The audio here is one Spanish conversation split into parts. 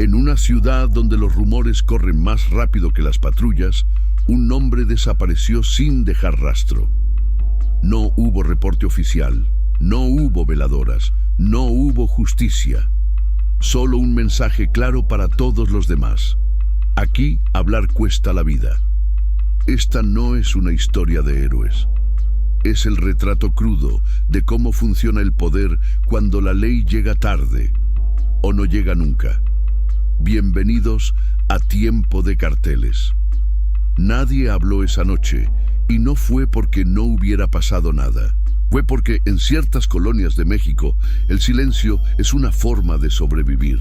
En una ciudad donde los rumores corren más rápido que las patrullas, un hombre desapareció sin dejar rastro. No hubo reporte oficial, no hubo veladoras, no hubo justicia. Solo un mensaje claro para todos los demás. Aquí hablar cuesta la vida. Esta no es una historia de héroes. Es el retrato crudo de cómo funciona el poder cuando la ley llega tarde o no llega nunca. Bienvenidos a Tiempo de Carteles. Nadie habló esa noche y no fue porque no hubiera pasado nada. Fue porque en ciertas colonias de México el silencio es una forma de sobrevivir.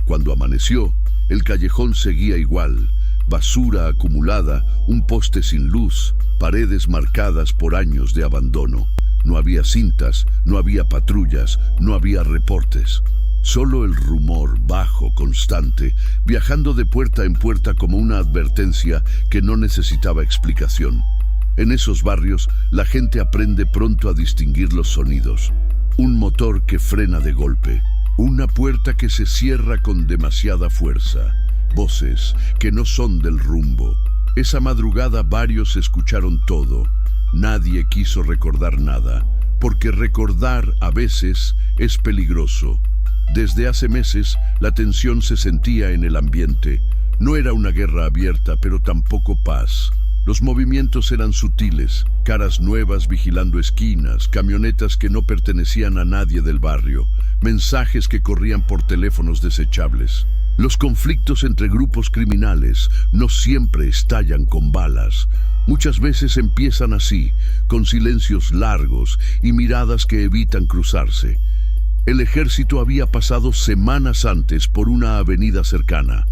Cuando amaneció, el callejón seguía igual. Basura acumulada, un poste sin luz, paredes marcadas por años de abandono. No había cintas, no había patrullas, no había reportes. Solo el rumor bajo, constante, viajando de puerta en puerta como una advertencia que no necesitaba explicación. En esos barrios, la gente aprende pronto a distinguir los sonidos. Un motor que frena de golpe, una puerta que se cierra con demasiada fuerza, voces que no son del rumbo. Esa madrugada varios escucharon todo. Nadie quiso recordar nada, porque recordar a veces es peligroso. Desde hace meses, la tensión se sentía en el ambiente. No era una guerra abierta, pero tampoco paz. Los movimientos eran sutiles, caras nuevas vigilando esquinas, camionetas que no pertenecían a nadie del barrio, mensajes que corrían por teléfonos desechables. Los conflictos entre grupos criminales no siempre estallan con balas. Muchas veces empiezan así, con silencios largos y miradas que evitan cruzarse. El ejército había pasado semanas antes por una avenida cercana.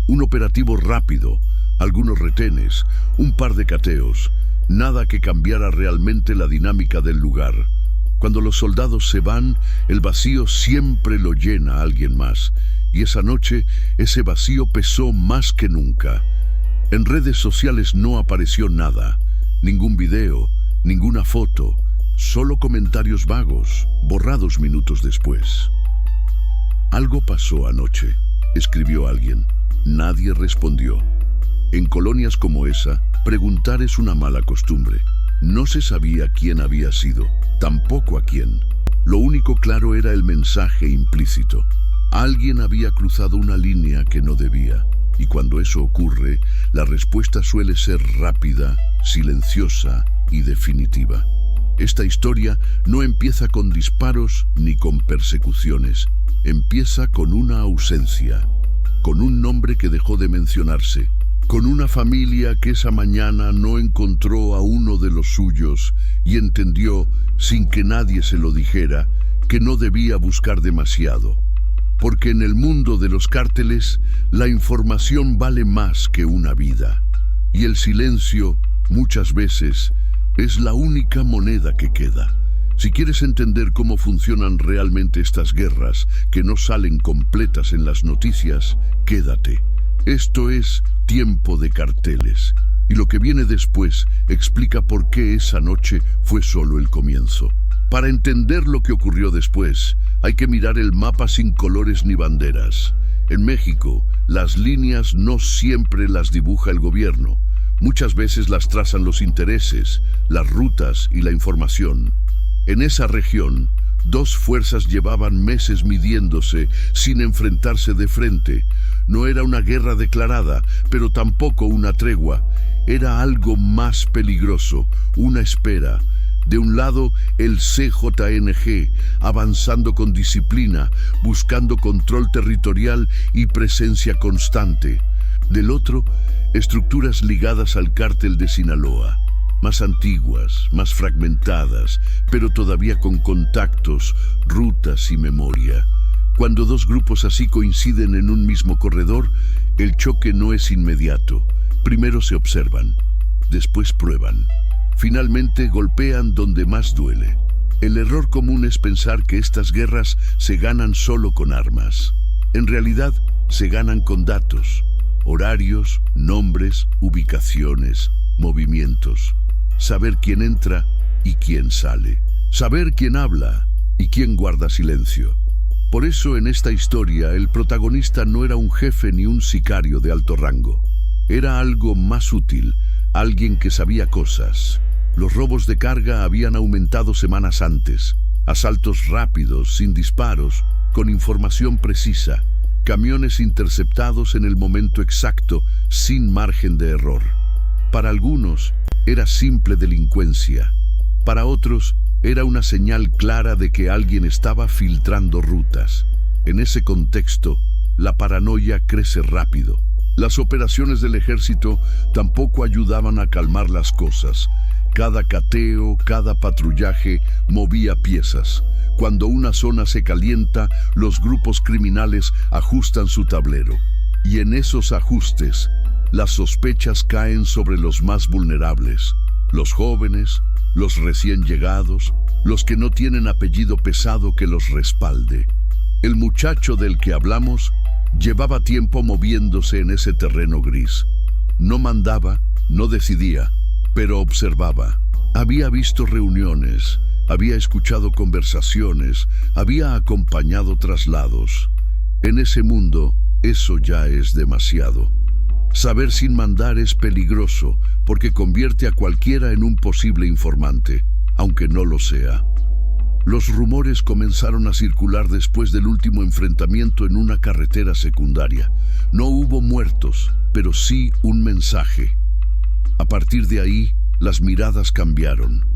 Un operativo rápido, algunos retenes, un par de cateos, nada que cambiara realmente la dinámica del lugar. Cuando los soldados se van, el vacío siempre lo llena alguien más, y esa noche ese vacío pesó más que nunca. En redes sociales no apareció nada, ningún video, ninguna foto, solo comentarios vagos, borrados minutos después. Algo pasó anoche, escribió alguien. Nadie respondió. En colonias como esa, preguntar es una mala costumbre. No se sabía quién había sido, tampoco a quién. Lo único claro era el mensaje implícito. Alguien había cruzado una línea que no debía, y cuando eso ocurre, la respuesta suele ser rápida, silenciosa y definitiva. Esta historia no empieza con disparos ni con persecuciones. Empieza con una ausencia, con un nombre que dejó de mencionarse, con una familia que esa mañana no encontró a uno de los suyos y entendió, sin que nadie se lo dijera, que no debía buscar demasiado. Porque en el mundo de los cárteles, la información vale más que una vida. Y el silencio, muchas veces, es la única moneda que queda. Si quieres entender cómo funcionan realmente estas guerras, que no salen completas en las noticias, quédate. Esto es Tiempo de Carteles. Y lo que viene después explica por qué esa noche fue solo el comienzo. Para entender lo que ocurrió después, hay que mirar el mapa sin colores ni banderas. En México, las líneas no siempre las dibuja el gobierno. Muchas veces las trazan los intereses, las rutas y la información. En esa región, dos fuerzas llevaban meses midiéndose sin enfrentarse de frente. No era una guerra declarada, pero tampoco una tregua. Era algo más peligroso, una espera. De un lado, el CJNG, avanzando con disciplina, buscando control territorial y presencia constante. Del otro, estructuras ligadas al cártel de Sinaloa, más antiguas, más fragmentadas, pero todavía con contactos, rutas y memoria. Cuando dos grupos así coinciden en un mismo corredor, el choque no es inmediato. Primero se observan, después prueban. Finalmente golpean donde más duele. El error común es pensar que estas guerras se ganan solo con armas. En realidad, se ganan con datos, horarios, nombres, ubicaciones, movimientos. Saber quién entra y quién sale. Saber quién habla y quién guarda silencio. Por eso en esta historia el protagonista no era un jefe ni un sicario de alto rango. Era algo más útil, alguien que sabía cosas. Los robos de carga habían aumentado semanas antes. Asaltos rápidos, sin disparos, con información precisa. Camiones interceptados en el momento exacto, sin margen de error. Para algunos era simple delincuencia. Para otros era una señal clara de que alguien estaba filtrando rutas. En ese contexto, la paranoia crece rápido. Las operaciones del ejército tampoco ayudaban a calmar las cosas. Cada cateo, cada patrullaje movía piezas. Cuando una zona se calienta, los grupos criminales ajustan su tablero. Y en esos ajustes, las sospechas caen sobre los más vulnerables. Los jóvenes, los recién llegados, los que no tienen apellido pesado que los respalde. El muchacho del que hablamos llevaba tiempo moviéndose en ese terreno gris. No mandaba, no decidía, pero observaba. Había visto reuniones, había escuchado conversaciones, había acompañado traslados. En ese mundo, eso ya es demasiado. Saber sin mandar es peligroso, porque convierte a cualquiera en un posible informante, aunque no lo sea. Los rumores comenzaron a circular después del último enfrentamiento en una carretera secundaria. No hubo muertos, pero sí un mensaje. A partir de ahí, las miradas cambiaron.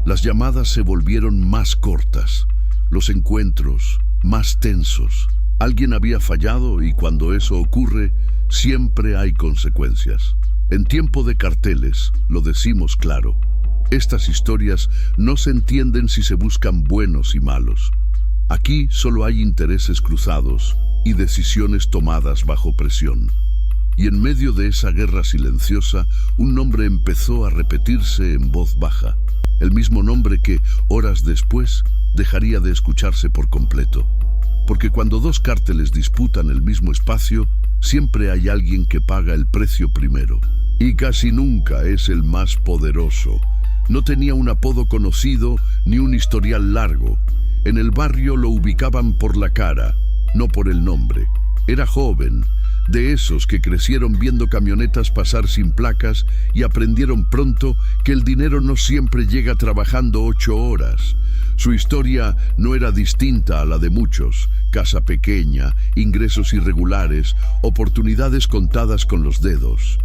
Las llamadas se volvieron más cortas, los encuentros más tensos. Alguien había fallado y cuando eso ocurre, siempre hay consecuencias. En tiempo de carteles, lo decimos claro, estas historias no se entienden si se buscan buenos y malos. Aquí solo hay intereses cruzados y decisiones tomadas bajo presión. Y en medio de esa guerra silenciosa, un nombre empezó a repetirse en voz baja. El mismo nombre que, horas después, dejaría de escucharse por completo. Porque cuando dos cárteles disputan el mismo espacio, siempre hay alguien que paga el precio primero. Y casi nunca es el más poderoso. No tenía un apodo conocido ni un historial largo. En el barrio lo ubicaban por la cara, no por el nombre. Era joven, de esos que crecieron viendo camionetas pasar sin placas y aprendieron pronto que el dinero no siempre llega trabajando 8 horas. Su historia no era distinta a la de muchos: casa pequeña, ingresos irregulares, oportunidades contadas con los dedos.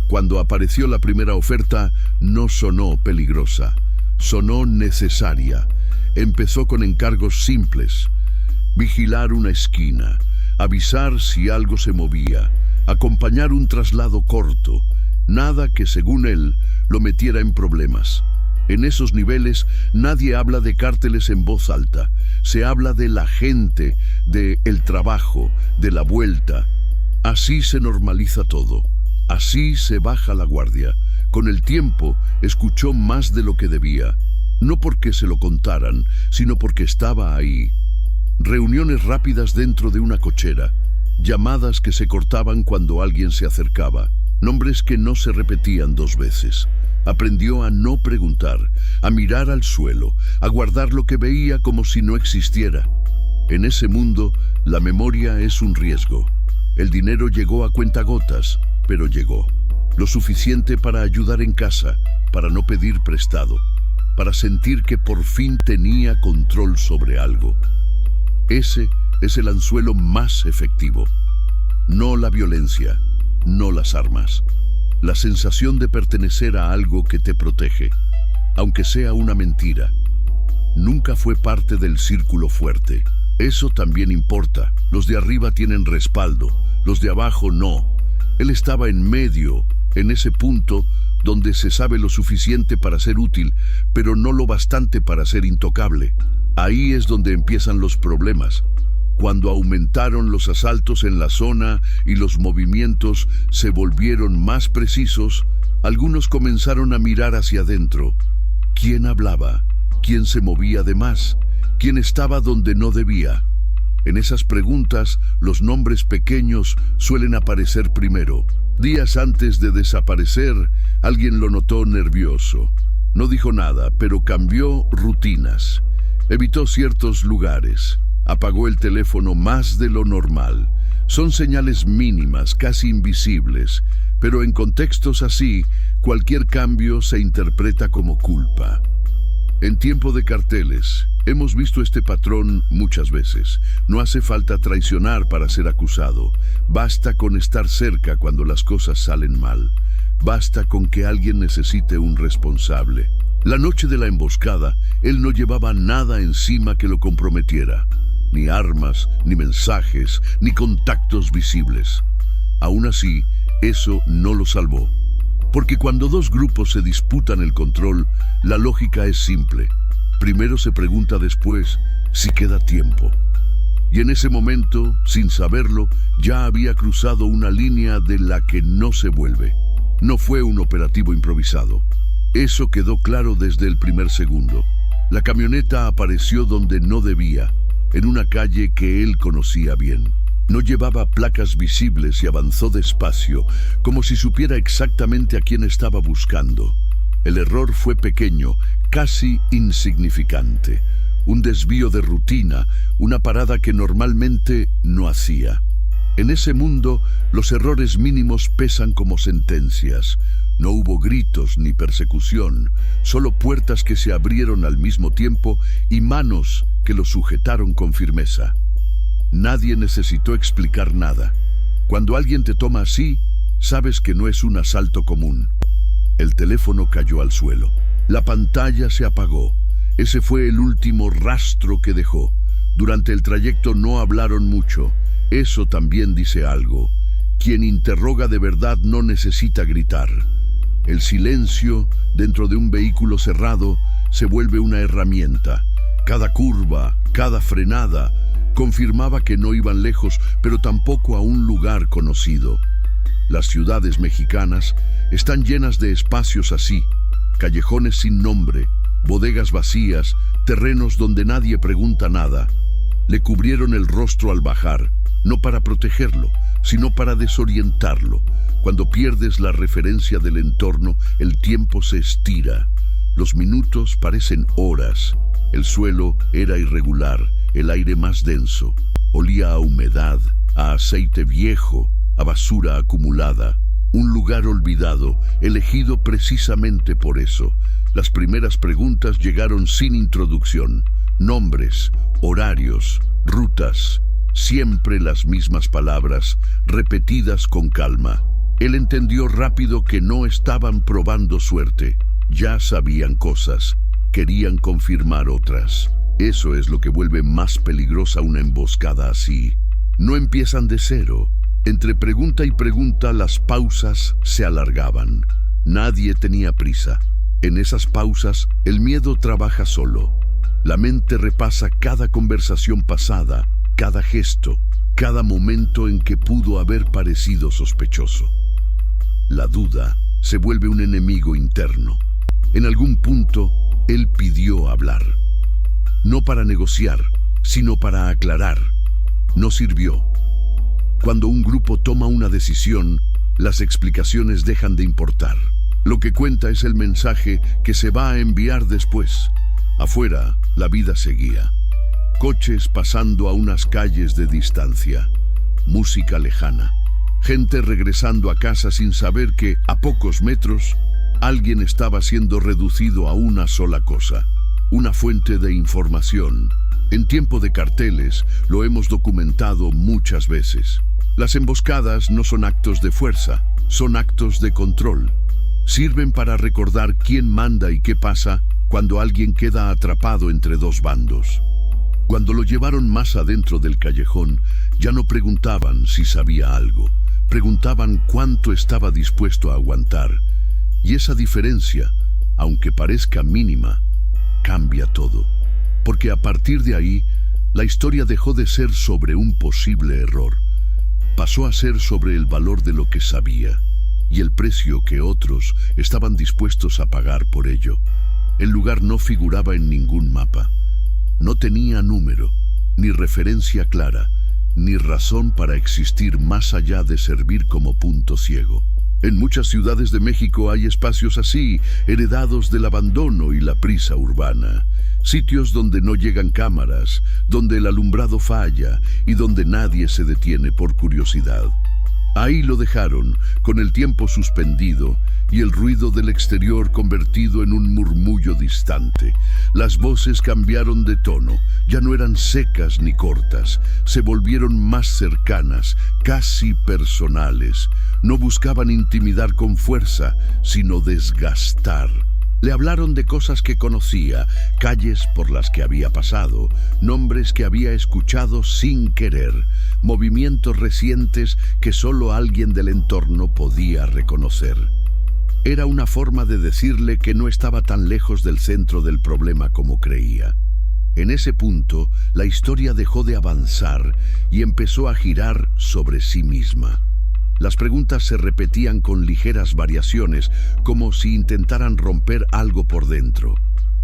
Cuando apareció la primera oferta, no sonó peligrosa, sonó necesaria. Empezó con encargos simples: vigilar una esquina, avisar si algo se movía, acompañar un traslado corto, nada que según él lo metiera en problemas. En esos niveles nadie habla de cárteles en voz alta, se habla de la gente, de el trabajo, de la vuelta. Así se normaliza todo, así se baja la guardia. Con el tiempo escuchó más de lo que debía, no porque se lo contaran, sino porque estaba ahí. Reuniones rápidas dentro de una cochera, llamadas que se cortaban cuando alguien se acercaba, nombres que no se repetían 2 veces. Aprendió a no preguntar, a mirar al suelo, a guardar lo que veía como si no existiera. En ese mundo, la memoria es un riesgo. El dinero llegó a cuentagotas, pero llegó. Lo suficiente para ayudar en casa, para no pedir prestado, para sentir que por fin tenía control sobre algo. Ese es el anzuelo más efectivo. No la violencia, no las armas. La sensación de pertenecer a algo que te protege, aunque sea una mentira. Nunca fue parte del círculo fuerte. Eso también importa. Los de arriba tienen respaldo, los de abajo no. Él estaba en medio, en ese punto donde se sabe lo suficiente para ser útil, pero no lo bastante para ser intocable. Ahí es donde empiezan los problemas. Cuando aumentaron los asaltos en la zona y los movimientos se volvieron más precisos, algunos comenzaron a mirar hacia adentro. ¿Quién hablaba? ¿Quién se movía de más? ¿Quién estaba donde no debía? En esas preguntas, los nombres pequeños suelen aparecer primero. Días antes de desaparecer, alguien lo notó nervioso. No dijo nada, pero cambió rutinas. Evitó ciertos lugares. Apagó el teléfono más de lo normal. Son señales mínimas, casi invisibles, pero en contextos así, cualquier cambio se interpreta como culpa. En tiempo de carteles, hemos visto este patrón muchas veces. No hace falta traicionar para ser acusado. Basta con estar cerca cuando las cosas salen mal. Basta con que alguien necesite un responsable. La noche de la emboscada, él no llevaba nada encima que lo comprometiera. Ni armas, ni mensajes, ni contactos visibles. Aún así, eso no lo salvó. Porque cuando dos grupos se disputan el control, la lógica es simple. Primero se pregunta después si queda tiempo. Y en ese momento, sin saberlo, ya había cruzado una línea de la que no se vuelve. No fue un operativo improvisado. Eso quedó claro desde el primer segundo. La camioneta apareció donde no debía, en una calle que él conocía bien. No llevaba placas visibles y avanzó despacio, como si supiera exactamente a quién estaba buscando. El error fue pequeño, casi insignificante. Un desvío de rutina, una parada que normalmente no hacía. En ese mundo, los errores mínimos pesan como sentencias. No hubo gritos ni persecución, solo puertas que se abrieron al mismo tiempo y manos que lo sujetaron con firmeza. Nadie necesitó explicar nada. Cuando alguien te toma así, sabes que no es un asalto común. El teléfono cayó al suelo. La pantalla se apagó. Ese fue el último rastro que dejó. Durante el trayecto no hablaron mucho. Eso también dice algo. Quien interroga de verdad no necesita gritar. El silencio dentro de un vehículo cerrado se vuelve una herramienta. Cada curva, cada frenada, confirmaba que no iban lejos, pero tampoco a un lugar conocido. Las ciudades mexicanas están llenas de espacios así, callejones sin nombre, bodegas vacías, terrenos donde nadie pregunta nada. Le cubrieron el rostro al bajar, no para protegerlo, sino para desorientarlo. Cuando pierdes la referencia del entorno, el tiempo se estira. Los minutos parecen horas. El suelo era irregular, el aire más denso. Olía a humedad, a aceite viejo, a basura acumulada. Un lugar olvidado, elegido precisamente por eso. Las primeras preguntas llegaron sin introducción. Nombres, horarios, rutas. Siempre las mismas palabras, repetidas con calma. Él entendió rápido que no estaban probando suerte. Ya sabían cosas, querían confirmar otras. Eso es lo que vuelve más peligrosa una emboscada así. No empiezan de cero. Entre pregunta y pregunta las pausas se alargaban. Nadie tenía prisa. En esas pausas el miedo trabaja solo. La mente repasa cada conversación pasada, cada gesto, cada momento en que pudo haber parecido sospechoso. La duda se vuelve un enemigo interno. En algún punto, él pidió hablar. No para negociar, sino para aclarar. No sirvió. Cuando un grupo toma una decisión, las explicaciones dejan de importar. Lo que cuenta es el mensaje que se va a enviar después. Afuera, la vida seguía. Coches pasando a unas calles de distancia. Música lejana. Gente regresando a casa sin saber que, a pocos metros, alguien estaba siendo reducido a una sola cosa. Una fuente de información. En tiempo de carteles, lo hemos documentado muchas veces. Las emboscadas no son actos de fuerza, son actos de control. Sirven para recordar quién manda y qué pasa cuando alguien queda atrapado entre dos bandos. Cuando lo llevaron más adentro del callejón, ya no preguntaban si sabía algo. Preguntaban cuánto estaba dispuesto a aguantar. Y esa diferencia, aunque parezca mínima, cambia todo. Porque a partir de ahí, la historia dejó de ser sobre un posible error. Pasó a ser sobre el valor de lo que sabía y el precio que otros estaban dispuestos a pagar por ello. El lugar no figuraba en ningún mapa. No tenía número, ni referencia clara, ni razón para existir más allá de servir como punto ciego. En muchas ciudades de México hay espacios así, heredados del abandono y la prisa urbana. sitios donde no llegan cámaras, donde el alumbrado falla y donde nadie se detiene por curiosidad. Ahí lo dejaron, con el tiempo suspendido y el ruido del exterior convertido en un murmullo distante. Las voces cambiaron de tono, ya no eran secas ni cortas, se volvieron más cercanas, casi personales. No buscaban intimidar con fuerza, sino desgastar. Le hablaron de cosas que conocía, calles por las que había pasado, nombres que había escuchado sin querer, movimientos recientes que solo alguien del entorno podía reconocer. Era una forma de decirle que no estaba tan lejos del centro del problema como creía. En ese punto, la historia dejó de avanzar y empezó a girar sobre sí misma. Las preguntas se repetían con ligeras variaciones, como si intentaran romper algo por dentro.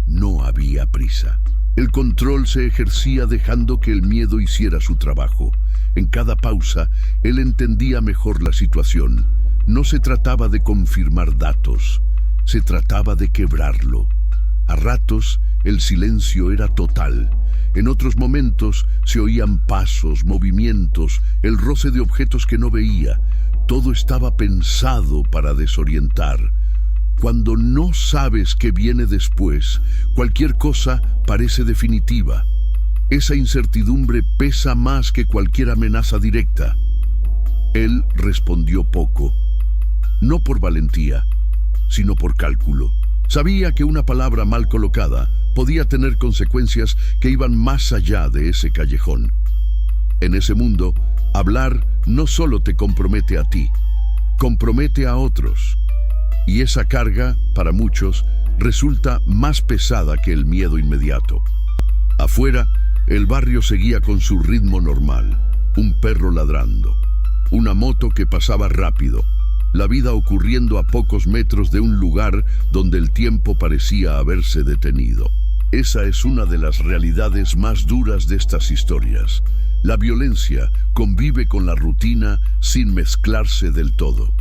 No había prisa. El control se ejercía dejando que el miedo hiciera su trabajo. En cada pausa, él entendía mejor la situación. No se trataba de confirmar datos, se trataba de quebrarlo. A ratos, el silencio era total. En otros momentos, se oían pasos, movimientos, el roce de objetos que no veía. Todo estaba pensado para desorientar. Cuando no sabes qué viene después, cualquier cosa parece definitiva. Esa incertidumbre pesa más que cualquier amenaza directa. Él respondió poco, no por valentía, sino por cálculo. Sabía que una palabra mal colocada podía tener consecuencias que iban más allá de ese callejón. En ese mundo, hablar no solo te compromete a ti, compromete a otros. Y esa carga, para muchos, resulta más pesada que el miedo inmediato. Afuera, el barrio seguía con su ritmo normal. Un perro ladrando, una moto que pasaba rápido, la vida ocurriendo a pocos metros de un lugar donde el tiempo parecía haberse detenido. Esa es una de las realidades más duras de estas historias. La violencia convive con la rutina sin mezclarse del todo.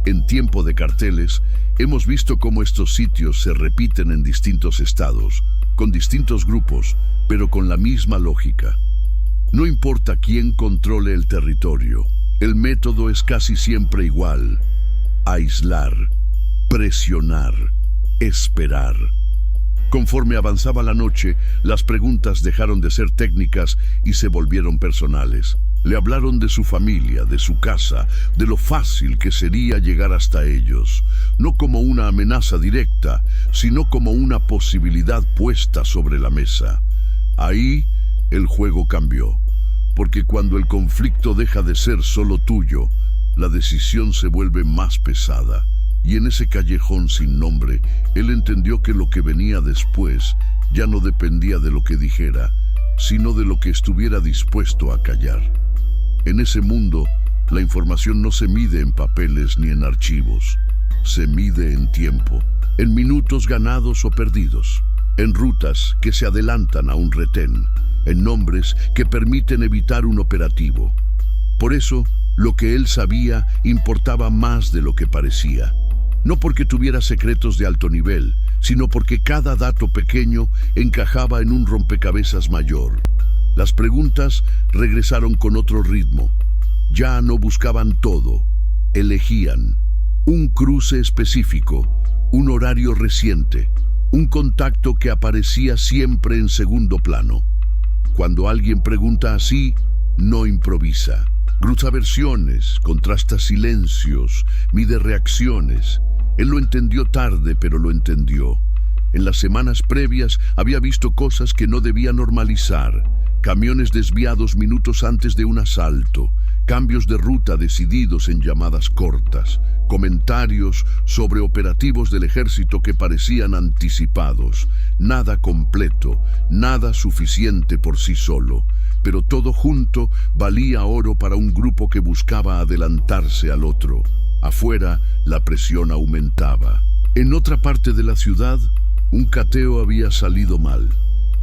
En tiempo de carteles, hemos visto cómo estos sitios se repiten en distintos estados, con distintos grupos, pero con la misma lógica. No importa quién controle el territorio, el método es casi siempre igual: aislar, presionar, esperar. Conforme avanzaba la noche, las preguntas dejaron de ser técnicas y se volvieron personales. Le hablaron de su familia, de su casa, de lo fácil que sería llegar hasta ellos, no como una amenaza directa, sino como una posibilidad puesta sobre la mesa. Ahí el juego cambió, porque cuando el conflicto deja de ser solo tuyo, la decisión se vuelve más pesada. Y en ese callejón sin nombre, él entendió que lo que venía después ya no dependía de lo que dijera, sino de lo que estuviera dispuesto a callar. En ese mundo, la información no se mide en papeles ni en archivos. Se mide en tiempo, en minutos ganados o perdidos, en rutas que se adelantan a un retén, en nombres que permiten evitar un operativo. Por eso, lo que él sabía importaba más de lo que parecía. No porque tuviera secretos de alto nivel, sino porque cada dato pequeño encajaba en un rompecabezas mayor. Las preguntas regresaron con otro ritmo. Ya no buscaban todo, elegían un cruce específico, un horario reciente, un contacto que aparecía siempre en segundo plano. Cuando alguien pregunta así, no improvisa. Cruza versiones, contrasta silencios, mide reacciones. Él lo entendió tarde, pero lo entendió. En las semanas previas había visto cosas que no debía normalizar. Camiones desviados minutos antes de un asalto, cambios de ruta decididos en llamadas cortas, comentarios sobre operativos del ejército que parecían anticipados. Nada completo, nada suficiente por sí solo, pero todo junto valía oro para un grupo que buscaba adelantarse al otro. Afuera, la presión aumentaba. En otra parte de la ciudad, un cateo había salido mal.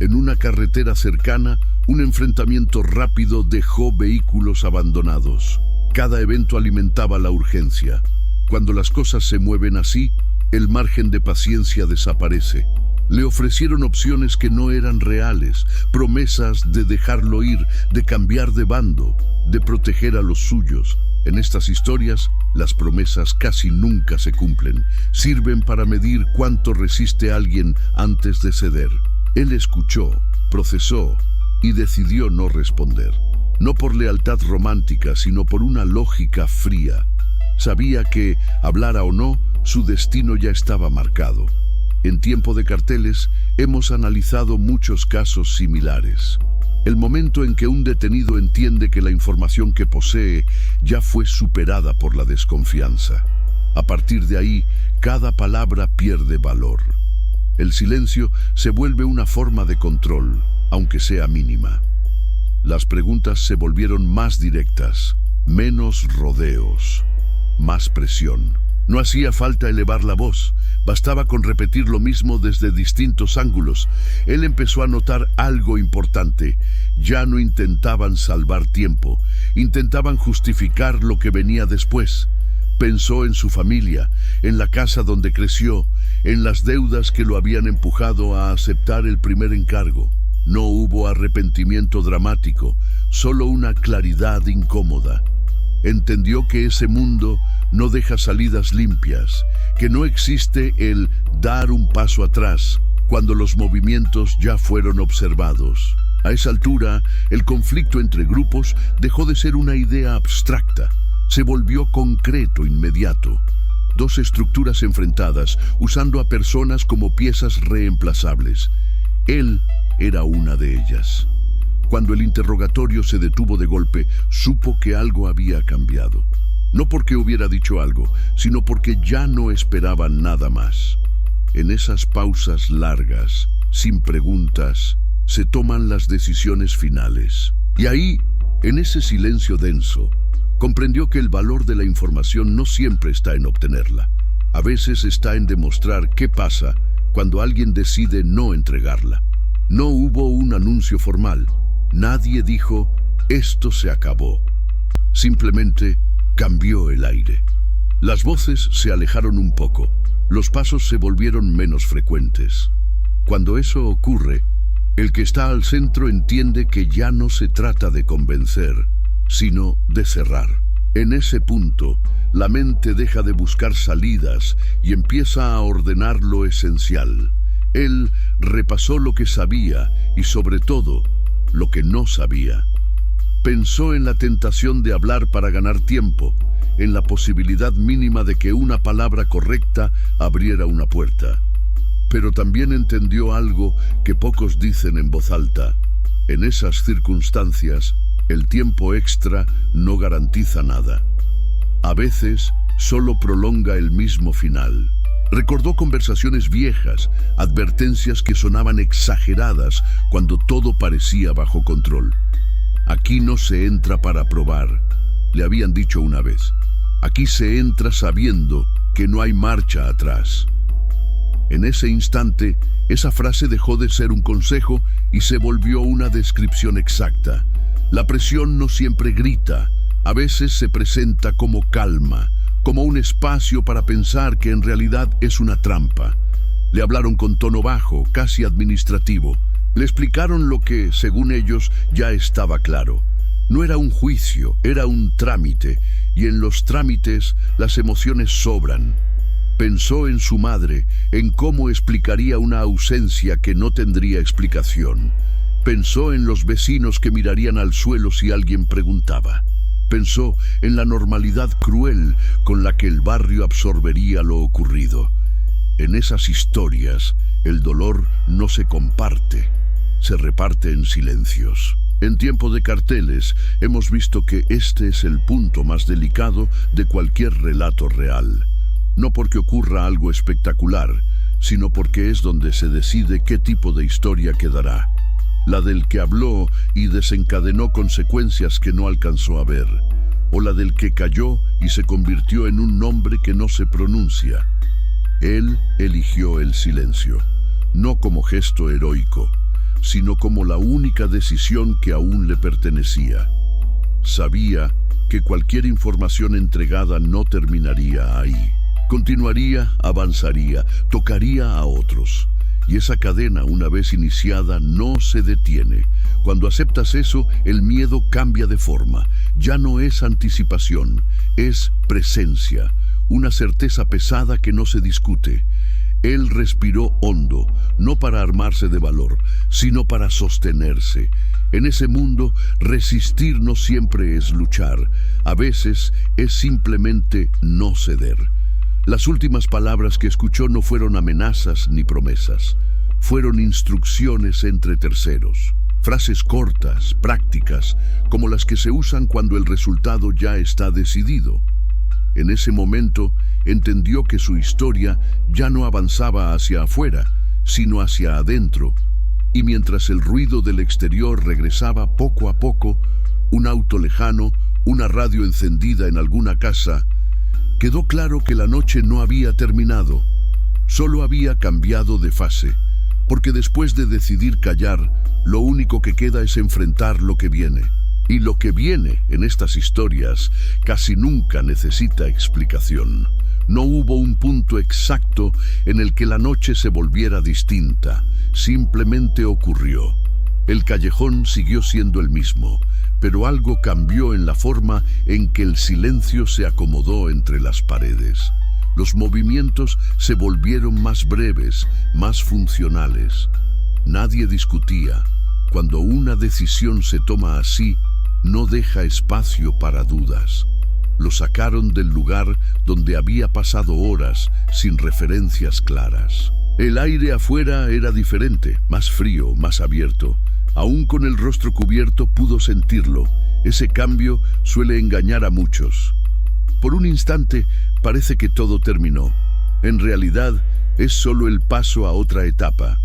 En una carretera cercana, un enfrentamiento rápido dejó vehículos abandonados. Cada evento alimentaba la urgencia. Cuando las cosas se mueven así, el margen de paciencia desaparece. Le ofrecieron opciones que no eran reales, promesas de dejarlo ir, de cambiar de bando, de proteger a los suyos. En estas historias, las promesas casi nunca se cumplen. Sirven para medir cuánto resiste alguien antes de ceder. Él escuchó, procesó y decidió no responder. No por lealtad romántica, sino por una lógica fría. Sabía que, hablara o no, su destino ya estaba marcado. En Tiempo de Carteles hemos analizado muchos casos similares. El momento en que un detenido entiende que la información que posee ya fue superada por la desconfianza. A partir de ahí, cada palabra pierde valor. El silencio se vuelve una forma de control, aunque sea mínima. Las preguntas se volvieron más directas, menos rodeos, más presión. No hacía falta elevar la voz, bastaba con repetir lo mismo desde distintos ángulos. Él empezó a notar algo importante. Ya no intentaban salvar tiempo, intentaban justificar lo que venía después. Pensó en su familia, en la casa donde creció, en las deudas que lo habían empujado a aceptar el primer encargo. No hubo arrepentimiento dramático, solo una claridad incómoda. Entendió que ese mundo no deja salidas limpias, que no existe el dar un paso atrás cuando los movimientos ya fueron observados. A esa altura, el conflicto entre grupos dejó de ser una idea abstracta, se volvió concreto inmediato. Dos estructuras enfrentadas, usando a personas como piezas reemplazables. Él era una de ellas. Cuando el interrogatorio se detuvo de golpe, supo que algo había cambiado. No porque hubiera dicho algo, sino porque ya no esperaban nada más. En esas pausas largas, sin preguntas, se toman las decisiones finales. Y ahí, en ese silencio denso, comprendió que el valor de la información no siempre está en obtenerla. A veces está en demostrar qué pasa cuando alguien decide no entregarla. No hubo un anuncio formal. Nadie dijo, esto se acabó. Simplemente cambió el aire. Las voces se alejaron un poco. Los pasos se volvieron menos frecuentes. Cuando eso ocurre, el que está al centro entiende que ya no se trata de convencer, sino de cerrar. En ese punto, la mente deja de buscar salidas y empieza a ordenar lo esencial. Él repasó lo que sabía y, sobre todo, lo que no sabía. Pensó en la tentación de hablar para ganar tiempo, en la posibilidad mínima de que una palabra correcta abriera una puerta. Pero también entendió algo que pocos dicen en voz alta. En esas circunstancias, el tiempo extra no garantiza nada. A veces, solo prolonga el mismo final. Recordó conversaciones viejas, advertencias que sonaban exageradas cuando todo parecía bajo control. Aquí no se entra para probar, le habían dicho una vez. Aquí se entra sabiendo que no hay marcha atrás. En ese instante, esa frase dejó de ser un consejo y se volvió una descripción exacta. La presión no siempre grita, a veces se presenta como calma, como un espacio para pensar que en realidad es una trampa. Le hablaron con tono bajo, casi administrativo. Le explicaron lo que, según ellos, ya estaba claro. No era un juicio, era un trámite, y en los trámites las emociones sobran. Pensó en su madre, en cómo explicaría una ausencia que no tendría explicación. Pensó en los vecinos que mirarían al suelo si alguien preguntaba. Pensó en la normalidad cruel con la que el barrio absorbería lo ocurrido. En esas historias, el dolor no se comparte, se reparte en silencios. En Tiempo de Carteles hemos visto que este es el punto más delicado de cualquier relato real. No porque ocurra algo espectacular, sino porque es donde se decide qué tipo de historia quedará. La del que habló y desencadenó consecuencias que no alcanzó a ver, o la del que calló y se convirtió en un nombre que no se pronuncia. Él eligió el silencio, no como gesto heroico, sino como la única decisión que aún le pertenecía. Sabía que cualquier información entregada no terminaría ahí. Continuaría, avanzaría, tocaría a otros. Y esa cadena, una vez iniciada, no se detiene. Cuando aceptas eso, el miedo cambia de forma. Ya no es anticipación, es presencia, una certeza pesada que no se discute. Él respiró hondo, no para armarse de valor, sino para sostenerse. En ese mundo, resistir no siempre es luchar, a veces es simplemente no ceder. Las últimas palabras que escuchó no fueron amenazas ni promesas, fueron instrucciones entre terceros. Frases cortas, prácticas, como las que se usan cuando el resultado ya está decidido. En ese momento, entendió que su historia ya no avanzaba hacia afuera, sino hacia adentro. Y mientras el ruido del exterior regresaba poco a poco, un auto lejano, una radio encendida en alguna casa, quedó claro que la noche no había terminado, solo había cambiado de fase, porque después de decidir callar, lo único que queda es enfrentar lo que viene. Y lo que viene en estas historias casi nunca necesita explicación. No hubo un punto exacto en el que la noche se volviera distinta, simplemente ocurrió. El callejón siguió siendo el mismo, pero algo cambió en la forma en que el silencio se acomodó entre las paredes. Los movimientos se volvieron más breves, más funcionales. Nadie discutía. Cuando una decisión se toma así, no deja espacio para dudas. Lo sacaron del lugar donde había pasado horas sin referencias claras. El aire afuera era diferente, más frío, más abierto. Aún con el rostro cubierto pudo sentirlo. Ese cambio suele engañar a muchos. Por un instante parece que todo terminó. En realidad es solo el paso a otra etapa.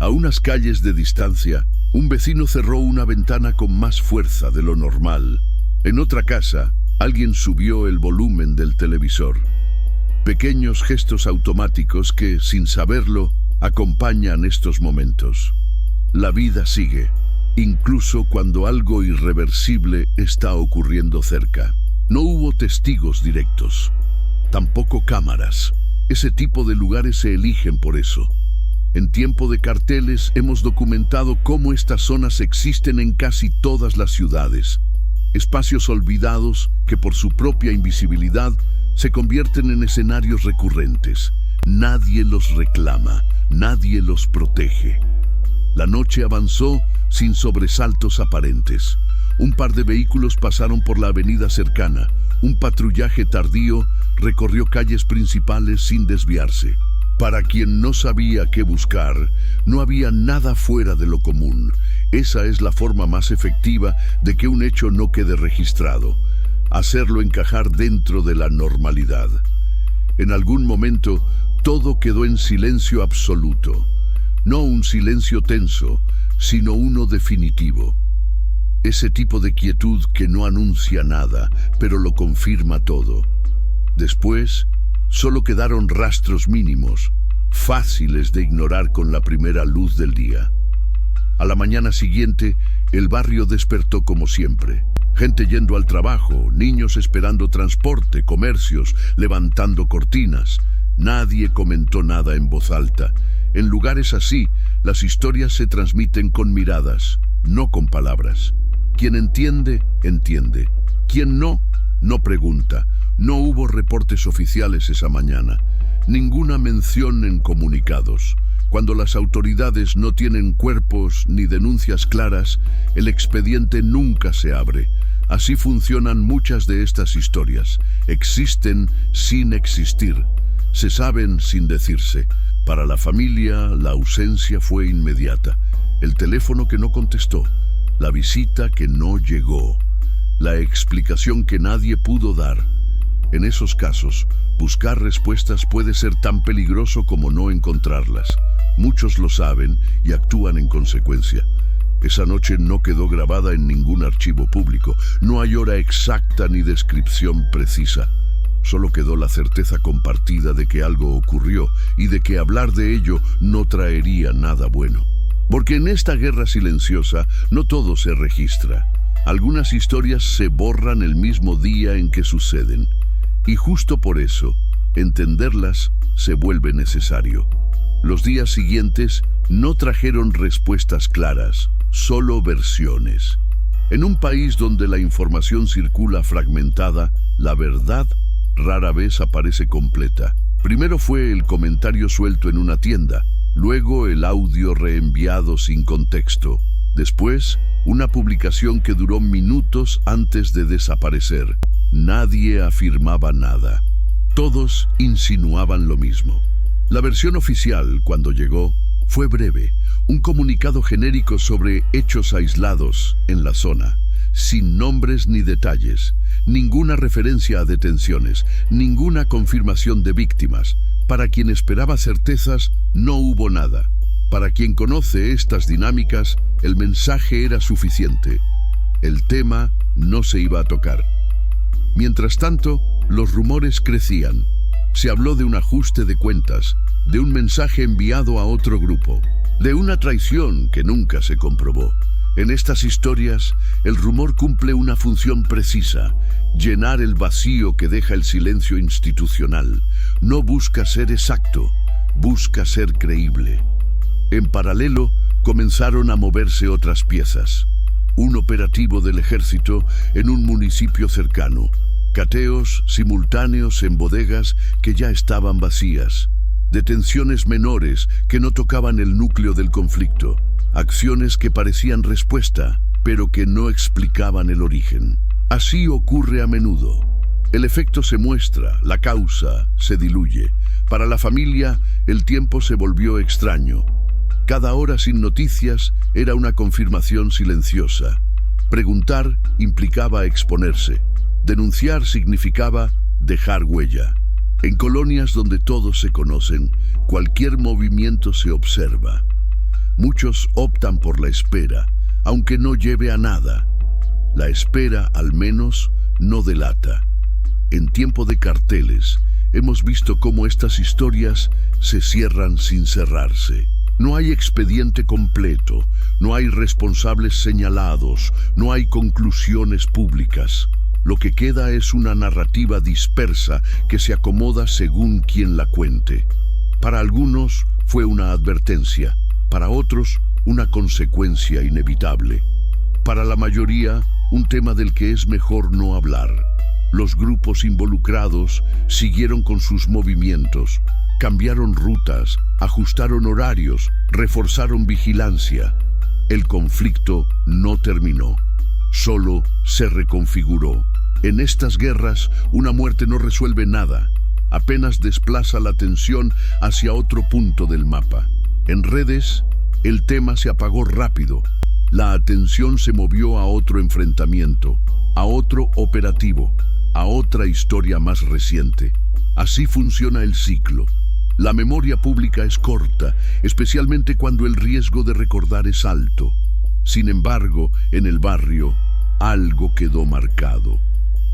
A unas calles de distancia, un vecino cerró una ventana con más fuerza de lo normal. En otra casa, alguien subió el volumen del televisor. Pequeños gestos automáticos que, sin saberlo, acompañan estos momentos. La vida sigue, incluso cuando algo irreversible está ocurriendo cerca. No hubo testigos directos, tampoco cámaras. Ese tipo de lugares se eligen por eso. En tiempo de carteles hemos documentado cómo estas zonas existen en casi todas las ciudades. Espacios olvidados que por su propia invisibilidad se convierten en escenarios recurrentes. Nadie los reclama, nadie los protege. La noche avanzó sin sobresaltos aparentes. Un par de vehículos pasaron por la avenida cercana. Un patrullaje tardío recorrió calles principales sin desviarse. Para quien no sabía qué buscar, no había nada fuera de lo común. Esa es la forma más efectiva de que un hecho no quede registrado. Hacerlo encajar dentro de la normalidad. En algún momento, todo quedó en silencio absoluto. No un silencio tenso, sino uno definitivo. Ese tipo de quietud que no anuncia nada, pero lo confirma todo. Después, solo quedaron rastros mínimos, fáciles de ignorar con la primera luz del día. A la mañana siguiente, el barrio despertó como siempre. Gente yendo al trabajo, niños esperando transporte, comercios, levantando cortinas. Nadie comentó nada en voz alta. En lugares así, las historias se transmiten con miradas, no con palabras. Quien entiende, entiende. Quien no, no pregunta. No hubo reportes oficiales esa mañana. Ninguna mención en comunicados. Cuando las autoridades no tienen cuerpos ni denuncias claras, el expediente nunca se abre. Así funcionan muchas de estas historias. Existen sin existir. Se saben sin decirse. Para la familia, la ausencia fue inmediata. El teléfono que no contestó. La visita que no llegó. La explicación que nadie pudo dar. En esos casos, buscar respuestas puede ser tan peligroso como no encontrarlas. Muchos lo saben y actúan en consecuencia. Esa noche no quedó grabada en ningún archivo público. No hay hora exacta ni descripción precisa. Solo quedó la certeza compartida de que algo ocurrió y de que hablar de ello no traería nada bueno. Porque en esta guerra silenciosa no todo se registra. Algunas historias se borran el mismo día en que suceden. Y justo por eso, entenderlas se vuelve necesario. Los días siguientes no trajeron respuestas claras, solo versiones. En un país donde la información circula fragmentada, la verdad rara vez aparece completa. Primero fue el comentario suelto en una tienda, luego el audio reenviado sin contexto. Después, una publicación que duró minutos antes de desaparecer. Nadie afirmaba nada. Todos insinuaban lo mismo. La versión oficial, cuando llegó, fue breve. Un comunicado genérico sobre hechos aislados en la zona, sin nombres ni detalles, ninguna referencia a detenciones, ninguna confirmación de víctimas. Para quien esperaba certezas, no hubo nada. Para quien conoce estas dinámicas, el mensaje era suficiente. El tema no se iba a tocar. Mientras tanto, los rumores crecían. Se habló de un ajuste de cuentas, de un mensaje enviado a otro grupo, de una traición que nunca se comprobó. En estas historias, el rumor cumple una función precisa: llenar el vacío que deja el silencio institucional. No busca ser exacto, busca ser creíble. En paralelo, comenzaron a moverse otras piezas. Un operativo del ejército en un municipio cercano. Cateos simultáneos en bodegas que ya estaban vacías. Detenciones menores que no tocaban el núcleo del conflicto. Acciones que parecían respuesta, pero que no explicaban el origen. Así ocurre a menudo. El efecto se muestra, la causa se diluye. Para la familia, el tiempo se volvió extraño. Cada hora sin noticias era una confirmación silenciosa. Preguntar implicaba exponerse. Denunciar significaba dejar huella. En colonias donde todos se conocen, cualquier movimiento se observa. Muchos optan por la espera, aunque no lleve a nada. La espera, al menos, no delata. En tiempo de carteles, hemos visto cómo estas historias se cierran sin cerrarse. No hay expediente completo, no hay responsables señalados, no hay conclusiones públicas. Lo que queda es una narrativa dispersa que se acomoda según quien la cuente. Para algunos fue una advertencia, para otros una consecuencia inevitable. Para la mayoría, un tema del que es mejor no hablar. Los grupos involucrados siguieron con sus movimientos, cambiaron rutas, ajustaron horarios, reforzaron vigilancia. El conflicto no terminó, solo se reconfiguró. En estas guerras, una muerte no resuelve nada, apenas desplaza la atención hacia otro punto del mapa. En redes, el tema se apagó rápido. La atención se movió a otro enfrentamiento, a otro operativo, a otra historia más reciente. Así funciona el ciclo. La memoria pública es corta, especialmente cuando el riesgo de recordar es alto. Sin embargo, en el barrio, algo quedó marcado.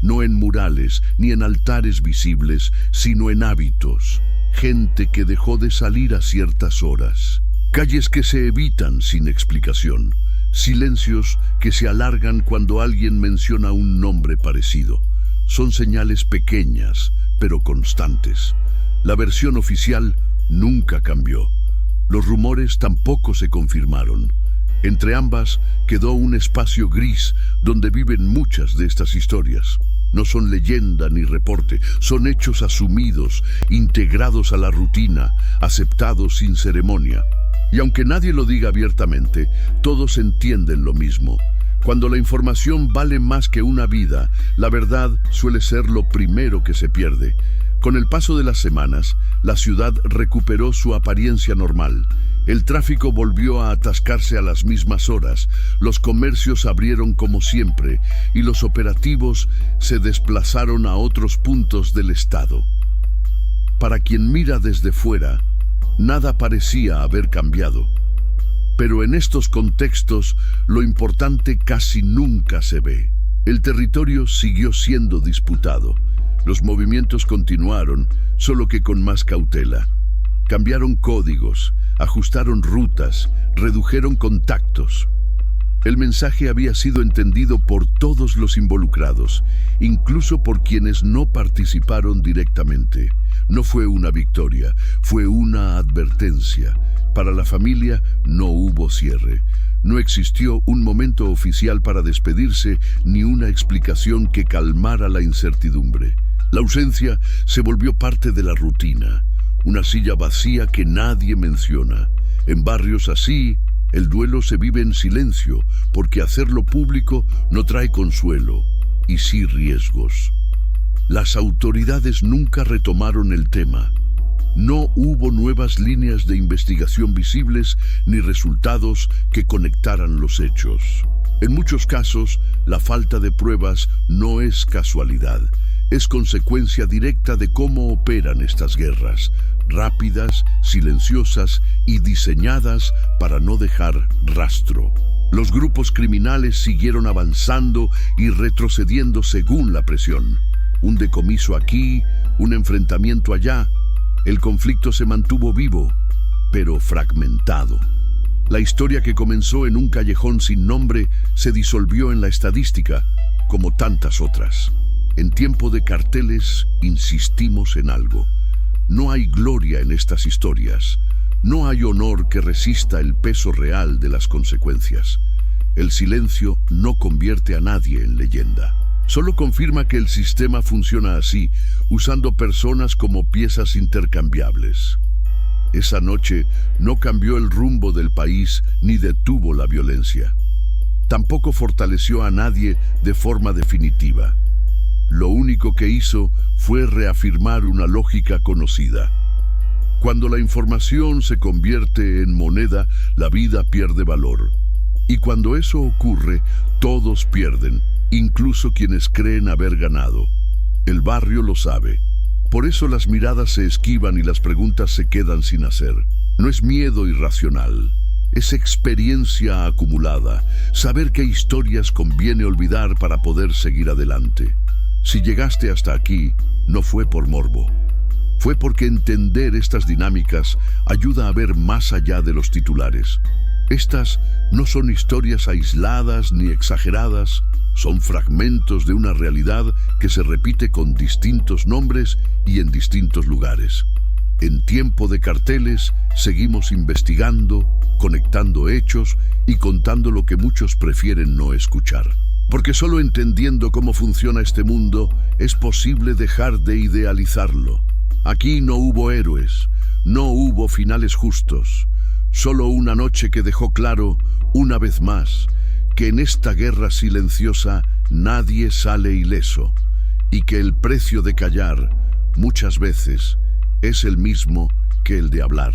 No en murales ni en altares visibles, sino en hábitos. Gente que dejó de salir a ciertas horas. Calles que se evitan sin explicación. Silencios que se alargan cuando alguien menciona un nombre parecido. Son señales pequeñas, pero constantes. La versión oficial nunca cambió. Los rumores tampoco se confirmaron. Entre ambas quedó un espacio gris donde viven muchas de estas historias. No son leyenda ni reporte, son hechos asumidos, integrados a la rutina, aceptados sin ceremonia. Y aunque nadie lo diga abiertamente, todos entienden lo mismo. Cuando la información vale más que una vida, la verdad suele ser lo primero que se pierde. Con el paso de las semanas, la ciudad recuperó su apariencia normal. El tráfico volvió a atascarse a las mismas horas, los comercios abrieron como siempre y los operativos se desplazaron a otros puntos del estado. Para quien mira desde fuera, nada parecía haber cambiado. Pero en estos contextos, lo importante casi nunca se ve. El territorio siguió siendo disputado. Los movimientos continuaron, solo que con más cautela. Cambiaron códigos, ajustaron rutas, redujeron contactos. El mensaje había sido entendido por todos los involucrados, incluso por quienes no participaron directamente. No fue una victoria, fue una advertencia. Para la familia no hubo cierre. No existió un momento oficial para despedirse ni una explicación que calmara la incertidumbre. La ausencia se volvió parte de la rutina, una silla vacía que nadie menciona. En barrios así, el duelo se vive en silencio, porque hacerlo público no trae consuelo, y sí riesgos. Las autoridades nunca retomaron el tema. No hubo nuevas líneas de investigación visibles ni resultados que conectaran los hechos. En muchos casos, la falta de pruebas no es casualidad, es consecuencia directa de cómo operan estas guerras, rápidas, silenciosas y diseñadas para no dejar rastro. Los grupos criminales siguieron avanzando y retrocediendo según la presión. Un decomiso aquí, un enfrentamiento allá. El conflicto se mantuvo vivo, pero fragmentado. La historia que comenzó en un callejón sin nombre se disolvió en la estadística, como tantas otras. En tiempo de carteles, insistimos en algo. No hay gloria en estas historias. No hay honor que resista el peso real de las consecuencias. El silencio no convierte a nadie en leyenda. Solo confirma que el sistema funciona así, usando personas como piezas intercambiables. Esa noche no cambió el rumbo del país ni detuvo la violencia. Tampoco fortaleció a nadie de forma definitiva. Lo único que hizo fue reafirmar una lógica conocida. Cuando la información se convierte en moneda, la vida pierde valor. Y cuando eso ocurre, todos pierden, incluso quienes creen haber ganado. El barrio lo sabe. Por eso las miradas se esquivan y las preguntas se quedan sin hacer. No es miedo irracional, es experiencia acumulada, saber qué historias conviene olvidar para poder seguir adelante. Si llegaste hasta aquí, no fue por morbo. Fue porque entender estas dinámicas ayuda a ver más allá de los titulares. Estas no son historias aisladas ni exageradas, son fragmentos de una realidad que se repite con distintos nombres y en distintos lugares. En tiempo de carteles, seguimos investigando, conectando hechos y contando lo que muchos prefieren no escuchar. Porque solo entendiendo cómo funciona este mundo es posible dejar de idealizarlo. Aquí no hubo héroes, no hubo finales justos, solo una noche que dejó claro, una vez más, que en esta guerra silenciosa nadie sale ileso y que el precio de callar, muchas veces, es el mismo que el de hablar.